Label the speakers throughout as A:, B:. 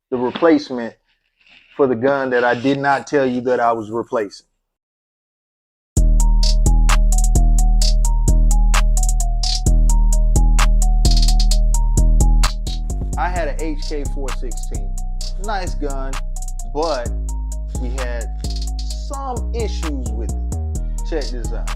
A: the replacement for the gun that I did not tell you that I was replacing. I had an HK 416, nice gun, but we had some issues with it. Check this out.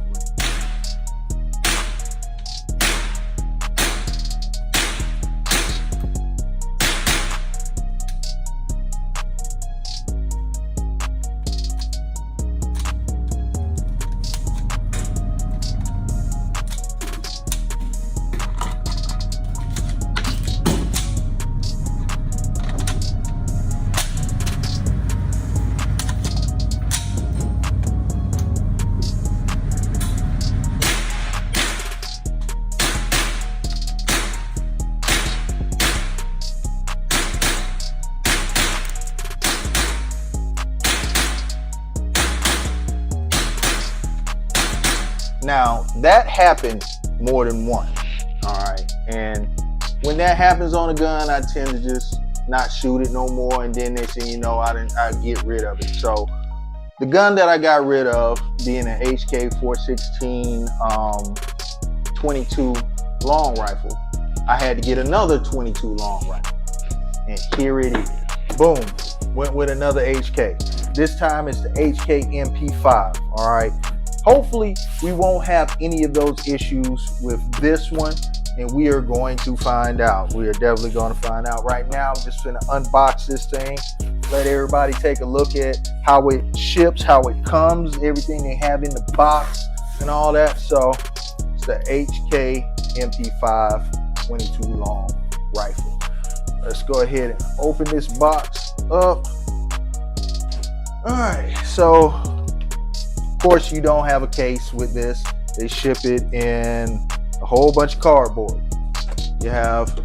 A: Now, that happened more than once, all right? And when that happens on a gun, I tend to just not shoot it no more, and then next thing you know, I get rid of it. So the gun that I got rid of, being an HK 416 22 long rifle, I had to get another 22 long rifle, and here it is. Boom, went with another HK. This time it's the HK MP5, all right? Hopefully we won't have any of those issues with this one, and we are going to find out. We are definitely going to find out. Right now, I'm just going to unbox this thing, let everybody take a look at how it ships, how it comes, everything they have in the box and all that. So it's the HK MP5 22 long rifle. Let's go ahead and open this box up. All right, so of course, you don't have a case with this. They ship it in a whole bunch of cardboard. You have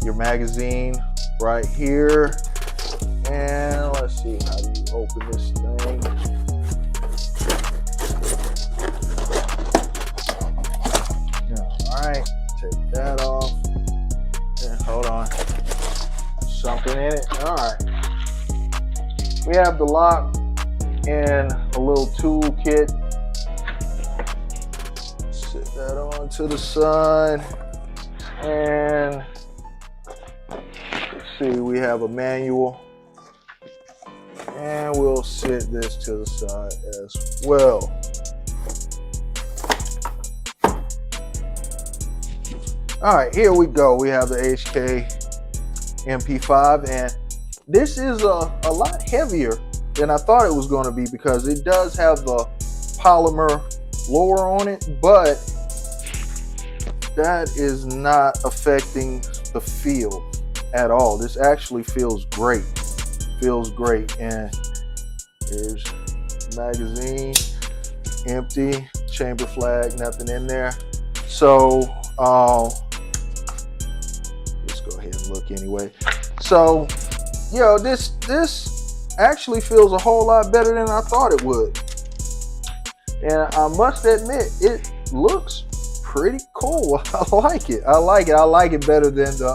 A: your magazine right here. And let's see, how do you open this thing? All right, take that off. And hold on, something in it. All right. We have the lock and a little tool kit. Sit that on to the side, and let's see, we have a manual, and we'll sit this to the side as well. All right, here we go. We have the HK MP5, and this is a lot heavier than I thought it was going to be, because it does have the polymer lower on it, but that is not affecting the feel at all. This actually feels great. Feels great. And here's magazine, empty, chamber flag, nothing in there. So let's go ahead and look anyway. So, you know, this actually feels a whole lot better than I thought it would. And I must admit, it looks pretty cool. I like it. I like it. I like it better than the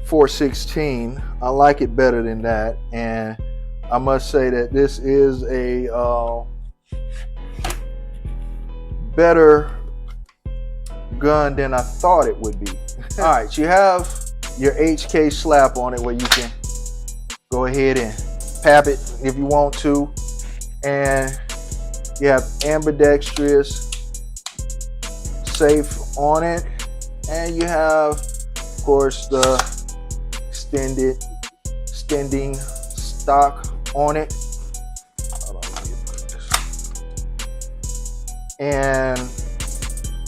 A: 416. I like it better than that. And I must say that this is a better gun than I thought it would be. All right, you have your HK slap on it where you can go ahead and pap it if you want to, and you have ambidextrous safe on it, and you have, of course, the extending stock on it. And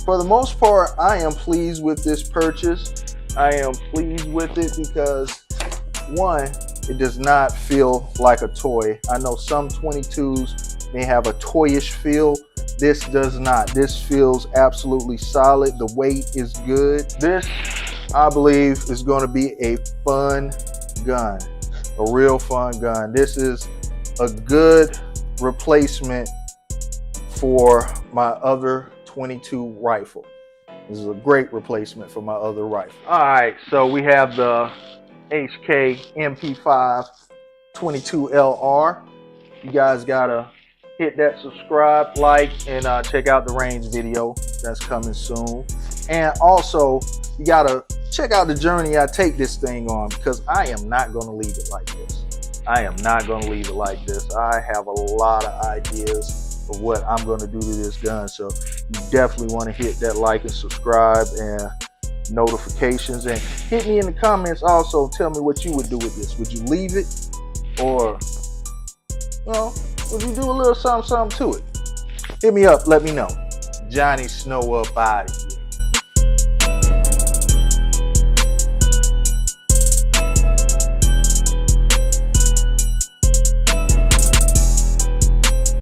A: for the most part, I am pleased with this purchase. I am pleased with it because, one, it does not feel like a toy. I know some 22s may have a toyish feel. This does not. This feels absolutely solid. The weight is good. This, I believe, is going to be a fun gun, a real fun gun. This is a good replacement for my other 22 rifle. This is a great replacement for my other rifle. All right, so we have the HK MP5 22LR. You guys gotta hit that subscribe, like, and check out the range video that's coming soon. And also, you gotta check out the journey I take this thing on, because I am not gonna leave it like this. I am not gonna leave it like this. I have a lot of ideas of what I'm gonna do to this gun. So you definitely wanna hit that like and subscribe and notifications, and hit me in the comments also. Tell me what you would do with this. Would you leave it, or would you do a little something to it? Hit me up, let me know. Johnny Snow up out.